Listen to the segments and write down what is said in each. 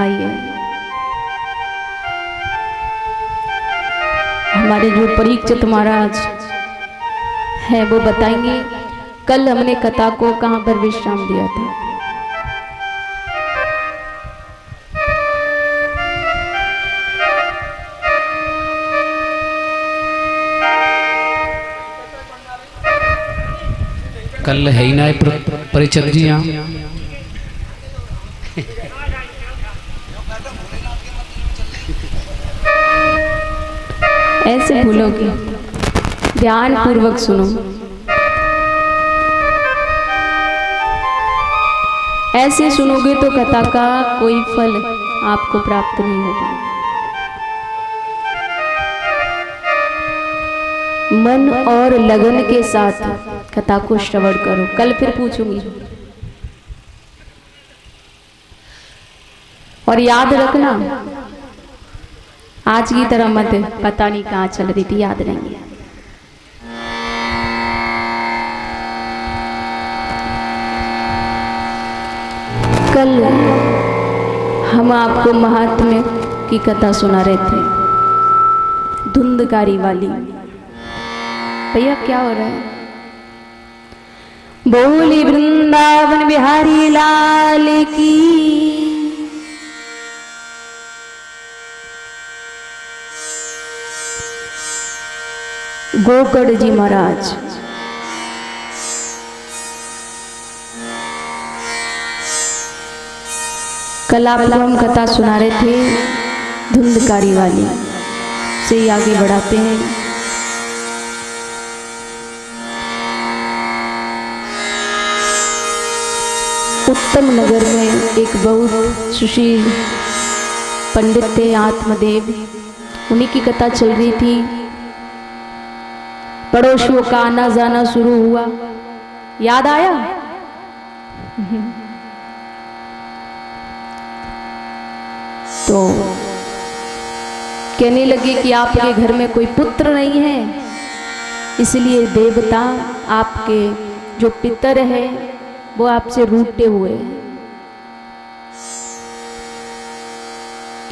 आइए, हमारे जो परीक्षित महाराज हैं वो बताएंगे कल हमने कथा को कहां पर विश्राम दिया था। कल है ही ना परिचित जी यहाँ। ऐसे भूलोगे, ध्यान पूर्वक सुनो। ऐसे सुनोगे तो कथा का कोई फल आपको प्राप्त नहीं होगा। मन और लगन के साथ कथा को श्रवण करो। कल फिर पूछूंगी और याद रखना, आज की तरह मत पता नहीं कहाँ चल रही थी, याद रहेंगे। कल हम आपको महात्म्य की कथा सुना रहे थे, धुंधकारी वाली। भैया क्या हो रहा है? बोली वृंदावन बिहारी लाल की। गोकर्ण जी महाराज कल आपको हम कथा सुना रहे थे धुंधकारी वाली, से आगे बढ़ाते हैं। उत्तम नगर में एक बहुत सुशील पंडित थे, आत्मदेव। उन्हीं की कथा चल रही थी। पड़ोसियों का आना जाना शुरू हुआ। याद आया? तो कहने लगे कि आपके घर में कोई पुत्र नहीं है, इसलिए देवता आपके जो पितर है वो आपसे रूठे हुए हैं।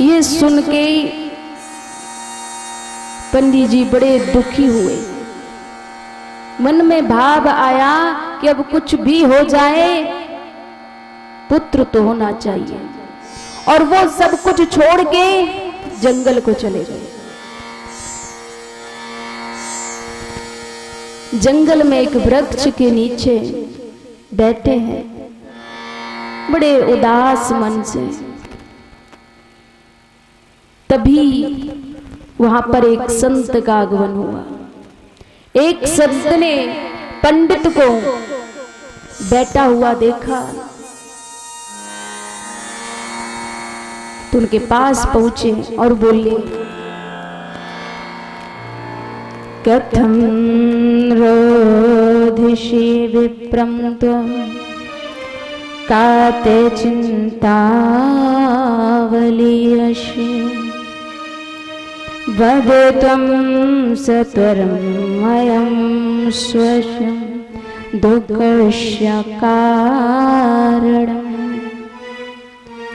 ये सुन के पंडित जी बड़े दुखी हुए। मन में भाव आया कि अब कुछ भी हो जाए पुत्र तो होना चाहिए, और वो सब कुछ छोड़ के जंगल को चले गए। जंगल में एक वृक्ष के नीचे बैठे हैं, बड़े उदास मन से। तभी वहां पर एक संत का आगमन हुआ। एक संत ने पंडित को बैठा हुआ देखा तो उनके पास पहुंचे और बोले, कथम रोधिषि विप्रम त्वं काते चिंतावलीयसि वदेतं सत्वरं अयं स्वशं दुःखस्य कारणम्।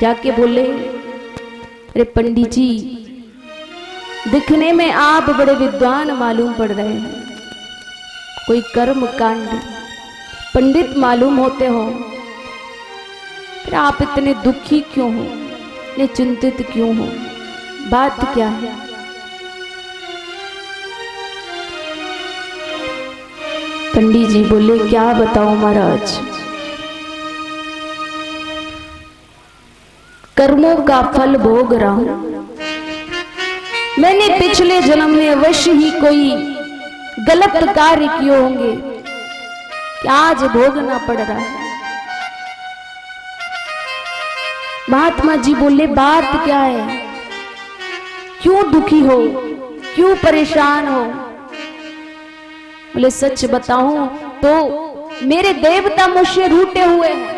जाके बोले, अरे पंडित जी, दिखने में आप बड़े विद्वान मालूम पड़ रहे हैं, कोई कर्म कांड पंडित मालूम होते हो, फिर आप इतने दुखी क्यों हो, इतने चिंतित क्यों हो, बात क्या है? पंडित जी बोले, क्या बताऊं महाराज, कर्मों का फल भोग रहा हूं। मैंने पिछले जन्म में अवश्य ही कोई गलत कार्य किए होंगे कि आज भोगना पड़ रहा है। महात्मा जी बोले, बात क्या है, क्यों दुखी हो, क्यों परेशान हो? बोले, सच बताऊं तो मेरे देवता मुझसे रूठे हुए हैं।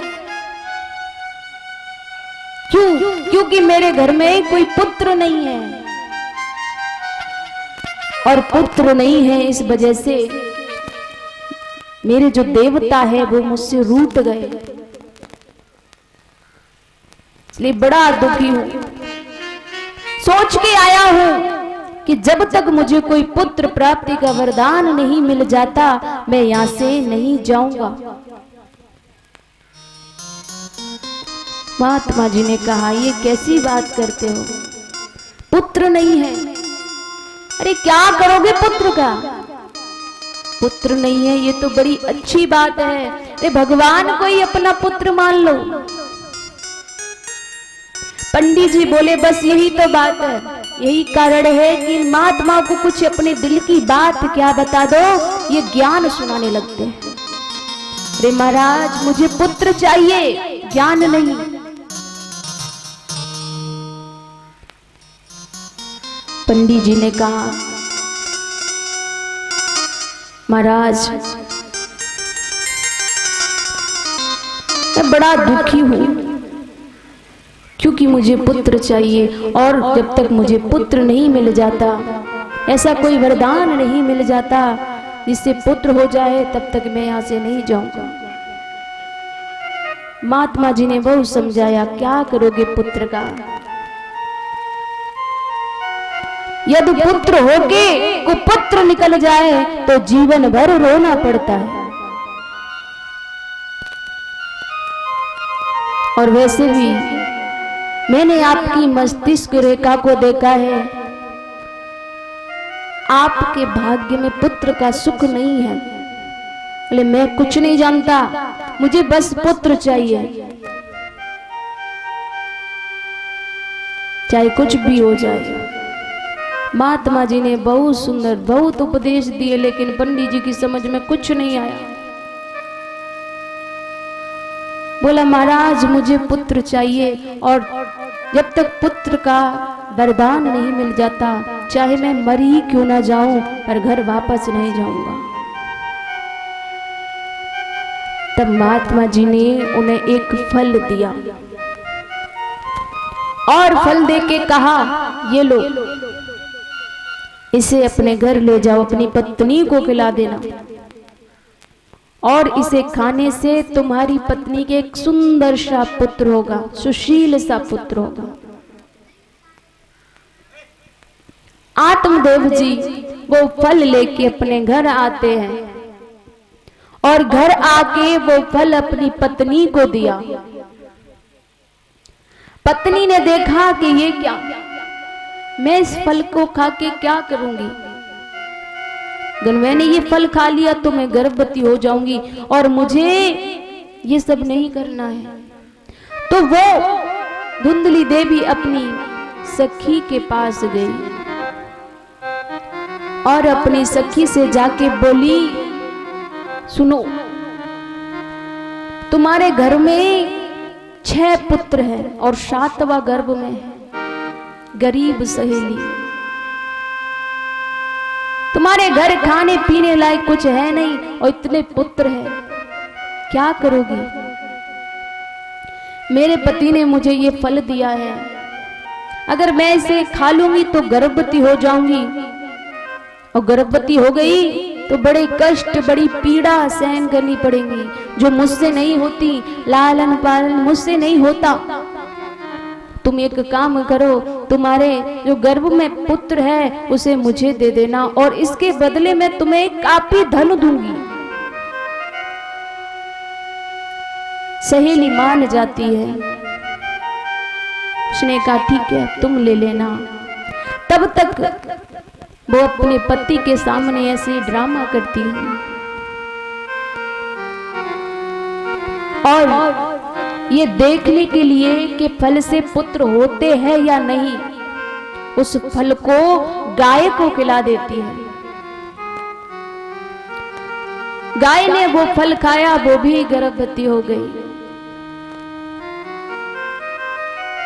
क्यों? क्योंकि मेरे घर में कोई पुत्र नहीं है, और पुत्र नहीं है इस वजह से मेरे जो देवता है वो मुझसे रूठ गए। इसलिए बड़ा दुखी हूं। सोच के आया हूं कि जब तक मुझे कोई पुत्र प्राप्ति का वरदान नहीं मिल जाता मैं यहां से नहीं जाऊंगा। महात्मा जी ने कहा, ये कैसी बात करते हो, पुत्र नहीं है। अरे क्या करोगे पुत्र का? पुत्र नहीं है ये तो बड़ी अच्छी बात है। अरे भगवान को ही अपना पुत्र मान लो। पंडित जी बोले, बस यही तो बात है, यही कारण है कि महात्मा को कुछ अपने दिल की बात क्या बता दो, ये ज्ञान सुनाने लगते हैं। अरे महाराज मुझे पुत्र चाहिए, ज्ञान नहीं। पंडित जी ने कहा, महाराज मैं बड़ा दुखी हूं क्योंकि मुझे पुत्र चाहिए, और जब तक मुझे पुत्र नहीं मिल जाता, ऐसा कोई वरदान नहीं मिल जाता जिससे पुत्र हो जाए, तब तक मैं यहां से नहीं जाऊंगा। महात्मा जी ने बहुत समझाया, क्या करोगे पुत्र का? यदि पुत्र होके कुपुत्र निकल जाए तो जीवन भर रोना पड़ता है। और वैसे भी मैंने आपकी मस्तिष्क रेखा को देखा है, आपके भाग्य में पुत्र का सुख नहीं है। बोले मैं कुछ नहीं जानता, मुझे बस पुत्र चाहिए, चाहे कुछ भी हो जाए। महात्मा जी ने बहुत सुंदर बहुत उपदेश दिए, लेकिन पंडित जी की समझ में कुछ नहीं आया। बोला, महाराज मुझे पुत्र चाहिए, और जब तक पुत्र का वरदान नहीं मिल जाता, चाहे मैं मर ही क्यों ना जाऊं, पर घर वापस नहीं जाऊंगा। तब महात्मा जी ने उन्हें एक फल दिया और फल देके कहा, ये लो, इसे अपने घर ले जाओ, अपनी पत्नी को खिला देना, और इसे खाने से तुम्हारी पत्नी के एक सुंदर सा पुत्र होगा, सुशील सा पुत्र होगा। आत्मदेव जी वो फल लेके अपने घर आते हैं, और घर आके वो फल अपनी पत्नी को दिया। पत्नी ने देखा कि ये क्या, मैं इस फल को खा के क्या करूंगी, अगर मैंने ये फल खा लिया तो मैं गर्भवती हो जाऊंगी, और मुझे ये सब नहीं करना है। तो वो धुंधली देवी अपनी सखी के पास गई और अपनी सखी से जाके बोली, सुनो, तुम्हारे घर में 6 पुत्र हैं और 7वां गर्भ में है, गरीब सहेली, तुम्हारे घर खाने पीने लायक कुछ है नहीं, और इतने पुत्र हैं, क्या करोगी? मेरे पति ने मुझे ये फल दिया है, अगर मैं इसे खा लूंगी तो गर्भवती हो जाऊंगी, और गर्भवती हो गई तो बड़े कष्ट बड़ी पीड़ा सहन करनी पड़ेगी, जो मुझसे नहीं होती, लालन पालन मुझसे नहीं होता। तुम एक काम करो, तुम्हारे जो गर्भ में पुत्र है उसे मुझे दे देना, और इसके बदले में तुम्हें काफी धन दूंगी। सहेली मान जाती है, उसने कहा ठीक है तुम ले लेना। तब तक वो अपने पति के सामने ऐसे ड्रामा करती है, और ये देखने के लिए कि फल से पुत्र होते हैं या नहीं, उस फल को गाय को खिला देती है। गाय ने वो फल खाया, वो भी गर्भवती हो गई।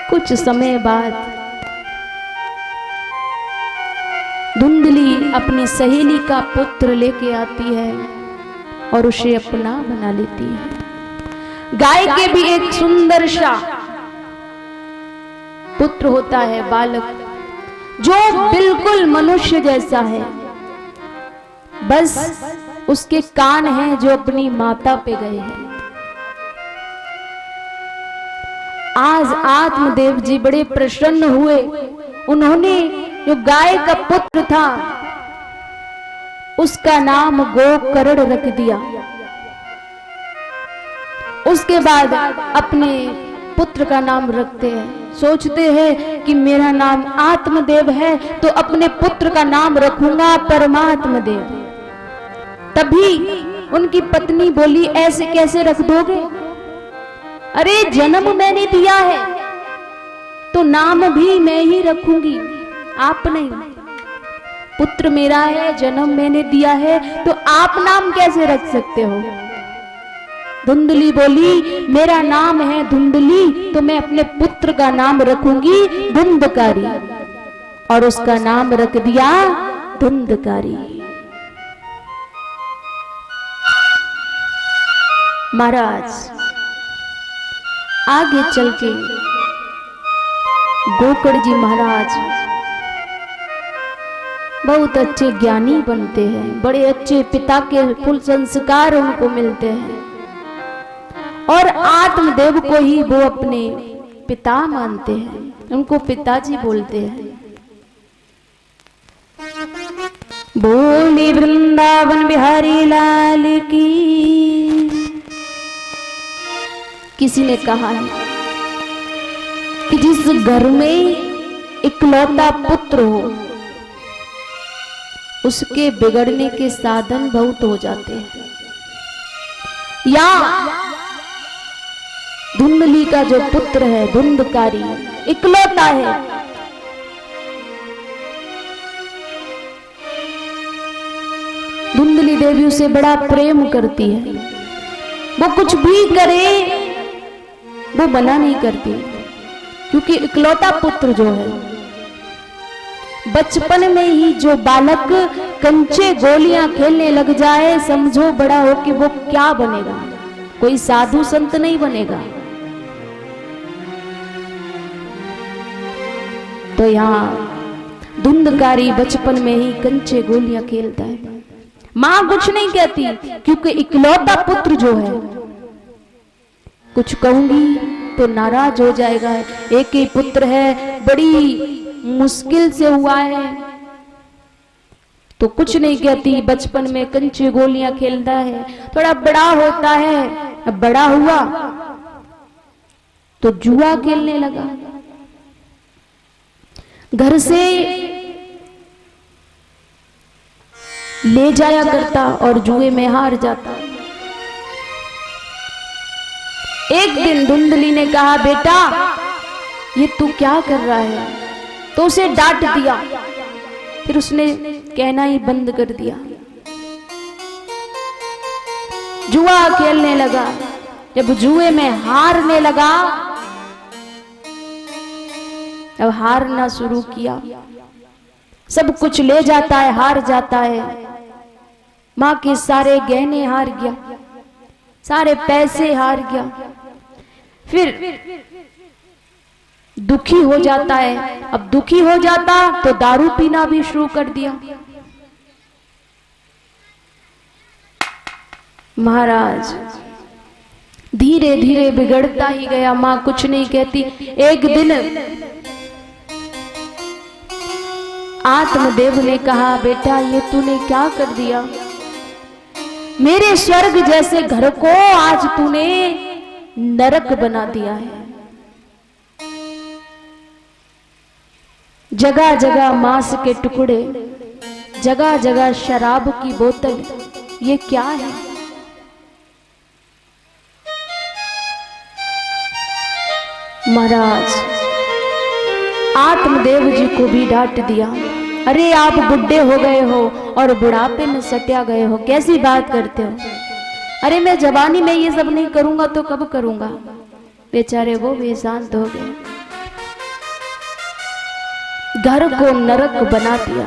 कुछ समय बाद धुंधली अपनी सहेली का पुत्र लेके आती है और उसे अपना बना लेती है। गाय के भी एक सुंदर सा पुत्र होता है, बालक, जो बिल्कुल मनुष्य जैसा है, बस उसके कान हैं जो अपनी माता पे गए हैं। आज आत्मदेव जी बड़े प्रसन्न हुए। उन्होंने जो गाय का पुत्र था उसका नाम गोकर्ण रख दिया। उसके बाद अपने पुत्र का नाम रखते हैं। सोचते हैं कि मेरा नाम आत्मदेव है तो अपने पुत्र का नाम रखूंगा परमात्मा देव। तभी उनकी पत्नी बोली, ऐसे कैसे रख दोगे? अरे जन्म मैंने दिया है तो नाम भी मैं ही रखूंगी, आप नहीं। पुत्र मेरा है, जन्म मैंने दिया है, तो आप नाम कैसे रख सकते हो? धुंधली बोली, मेरा नाम है धुंधली तो मैं अपने पुत्र का नाम रखूंगी धुंधकारी, और उसका नाम रख दिया धुंधकारी। महाराज आगे चल के गोकर्ण जी महाराज बहुत अच्छे ज्ञानी बनते हैं, बड़े अच्छे पिता के फुल संस्कार उनको मिलते हैं, और आत्मदेव को ही वो अपने पिता मानते हैं, उनको पिताजी बोलते हैं। बोले वृंदावन बिहारी लाल की। किसी ने कहा है कि जिस घर में इकलौता पुत्र हो उसके बिगड़ने के साधन बहुत हो जाते हैं। या धुंधली का जो पुत्र है धुंधकारी इकलौता है, धुंधली देवी उसे बड़ा प्रेम करती है। वो कुछ भी करे वो मना नहीं करती, क्योंकि इकलौता पुत्र जो है, बचपन में ही जो बालक कंचे गोलियां खेलने लग जाए, समझो बड़ा हो कि वो क्या बनेगा, कोई साधु संत नहीं बनेगा। तो यहाँ धुंधकारी बचपन में ही कंचे गोलियां खेलता है। मां कुछ नहीं कहती, क्योंकि इकलौता पुत्र जो है, कुछ कहूंगी तो नाराज हो जाएगा। एक ही पुत्र है, बड़ी मुश्किल से हुआ है, तो कुछ नहीं कहती। बचपन में कंचे गोलियां खेलता है, थोड़ा बड़ा होता है, अब बड़ा हुआ तो जुआ खेलने लगा। घर से ले जाया करता और जुए में हार जाता। एक दिन धुंधली ने कहा, बेटा ये तू क्या कर रहा है? तो उसे डांट दिया। फिर उसने कहना ही बंद कर दिया, जुआ खेलने लगा। जब जुए में हारने लगा, अब हारना शुरू किया, सब कुछ ले जाता है, हार जाता है। मां के सारे गहने हार गया, सारे पैसे हार गया। फिर दुखी हो जाता है। अब दुखी हो जाता तो दारू पीना भी शुरू कर दिया। महाराज धीरे धीरे बिगड़ता ही गया। मां कुछ नहीं कहती। एक दिन आत्मदेव ने कहा, बेटा ये तूने क्या कर दिया? मेरे स्वर्ग जैसे घर को आज तूने नरक बना दिया है। जगह जगह मांस के टुकड़े, जगह जगह शराब की बोतल, ये क्या है? महाराज आत्मदेव जी को भी डांट दिया। अरे आप बुढ़े हो गए हो और बुढ़ापे में सटिया गए हो, कैसी बात करते हो? अरे मैं जवानी में ये सब नहीं करूंगा तो कब करूंगा? बेचारे वो भी शांत हो गए। घर को नरक बना दिया।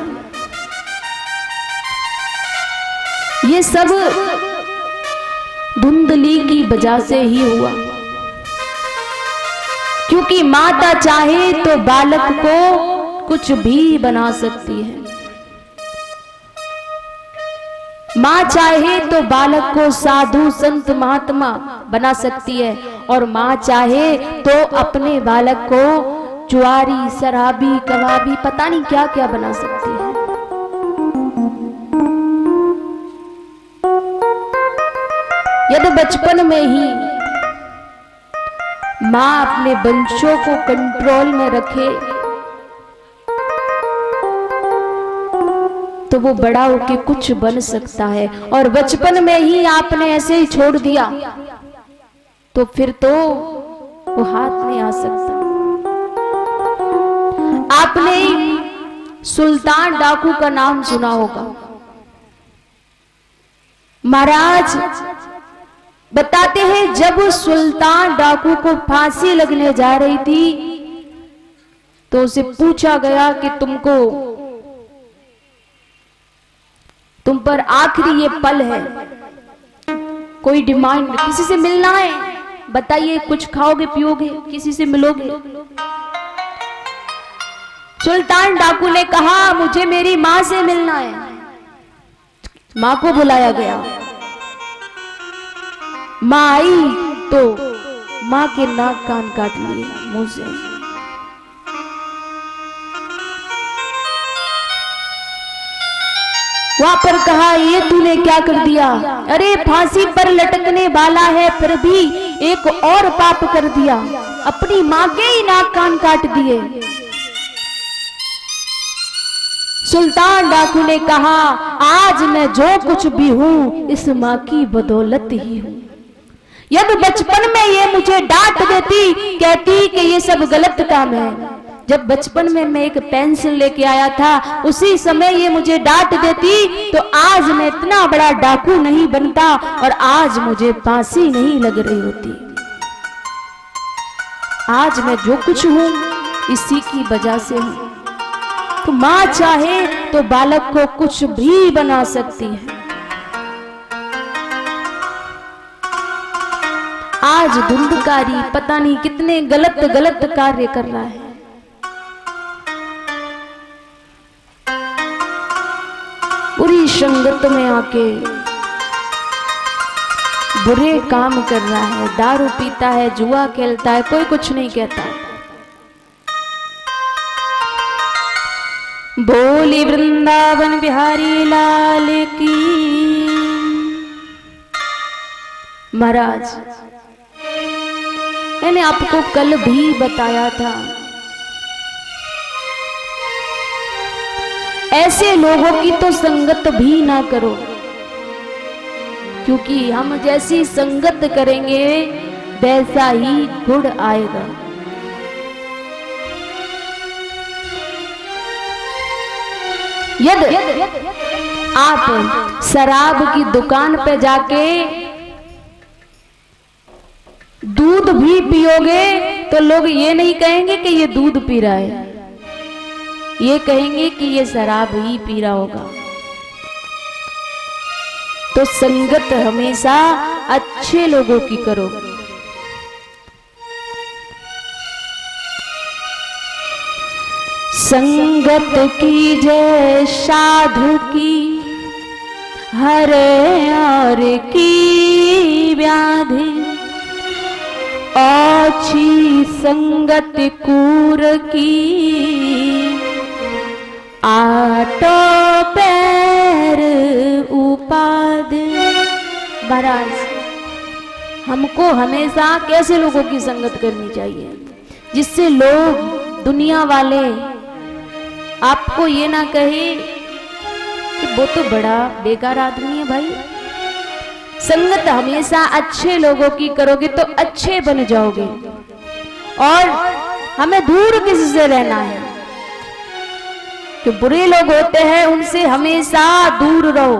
ये सब धुंधली की वजह से ही हुआ, क्योंकि माता चाहे तो बालक को कुछ भी बना सकती है। मां चाहे तो बालक को साधु संत महात्मा बना सकती है, और माँ चाहे तो अपने बालक को जुआरी, शराबी, कबाबी, पता नहीं क्या क्या बना सकती है। यदि बचपन में ही माँ अपने बच्चों को कंट्रोल में रखे तो वो बड़ा होके कुछ बन सकता है, और बचपन में ही आपने ऐसे ही छोड़ दिया तो फिर तो वो हाथ नहीं आ सकता। आपने सुल्तान डाकू का नाम सुना होगा। महाराज बताते हैं जब तुल्तान डाकू को फांसी लगने जा रही थी तो उसे पूछा गया कि तुम पर आखिरी ये पल है, कोई डिमांड, किसी से मिलना है, बताइए, कुछ खाओगे पियोगे, किसी से मिलोगे? सुल्तान डाकू ने कहा मुझे मेरी मां से मिलना है। मां को बुलाया गया, मां आई तो मां के नाक कान काट लिए मुंह से। वहां पर कहा ये तूने क्या कर दिया? अरे फांसी पर लटकने वाला है फिर भी एक और पाप कर दिया, अपनी मां के ही नाक कान काट दिए। सुल्तान डाकू ने कहा आज मैं जो कुछ भी हूं इस मां की बदौलत ही हूं। यदि बचपन में ये मुझे डांट देती, कहती कि ये सब गलत काम है, जब बचपन में मैं एक पेंसिल लेके आया था उसी समय ये मुझे डांट देती तो आज मैं इतना बड़ा डाकू नहीं बनता और आज मुझे फांसी नहीं लग रही होती। आज मैं जो कुछ हूं इसी की वजह से हूं। तो मां चाहे तो बालक को कुछ भी बना सकती है। आज धुंधकारी पता नहीं कितने गलत गलत कार्य कर रहा है। बुरी संगत में आके बुरे काम कर रहा है, दारू पीता है, जुआ खेलता है, कोई कुछ नहीं कहता। बोली वृंदावन बिहारी लाल की। महाराज मैंने आपको कल भी बताया था, ऐसे लोगों की तो संगत भी ना करो, क्योंकि हम जैसी संगत करेंगे वैसा ही गुण आएगा। यदि आप शराब की दुकान पे जाके दूध भी पियोगे तो लोग ये नहीं कहेंगे कि ये दूध पी रहा है, ये कहेंगे कि ये शराब ही पी रहा होगा। तो संगत हमेशा अच्छे लोगों की करो। संगत की जय साधु की हरे और की व्याधि, अच्छी संगत कूर की आटो पैर उपाद। महाराज हमको हमेशा कैसे लोगों की संगत करनी चाहिए जिससे लोग, दुनिया वाले आपको ये ना कहे कि वो तो बड़ा बेकार आदमी है। भाई संगत हमेशा अच्छे लोगों की करोगे तो अच्छे बन जाओगे, और हमें दूर किसी से रहना है। जो बुरे लोग होते हैं उनसे हमेशा दूर रहो,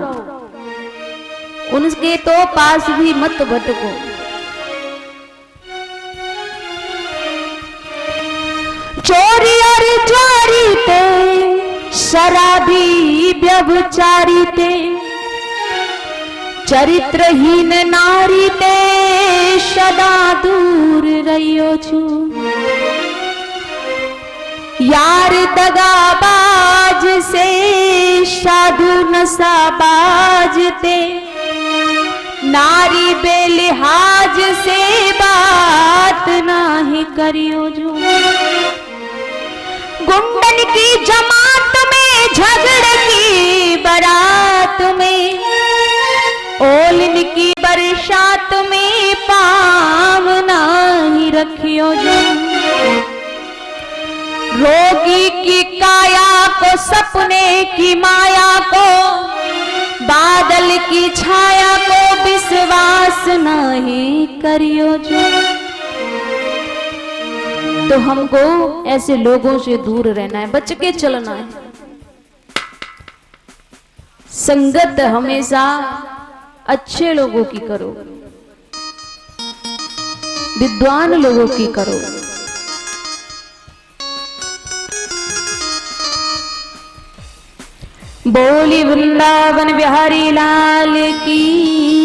उनके तो पास भी मत भटको। चोरी और चोरी ते शराबी व्यभिचारी ते, चरित्रहीन नारी ते सदा दूर रहियो छु। यार दगाबाज से साधु नशाबाज ते नारी बेलिहाज से बात नाही करियो जो। गुंडन की जमात में झगड़ की बारात में, ओलिन की बरसात में पाँव नाही रखियो जो। रोगी की काया को सपने की माया को, बादल की छाया को विश्वास नहीं करियो जो। तो हमको ऐसे लोगों से दूर रहना है, बच के चलना है। संगत हमेशा अच्छे लोगों की करो, विद्वान लोगों की करो। बोली वृंदावन बिहारी लाल की।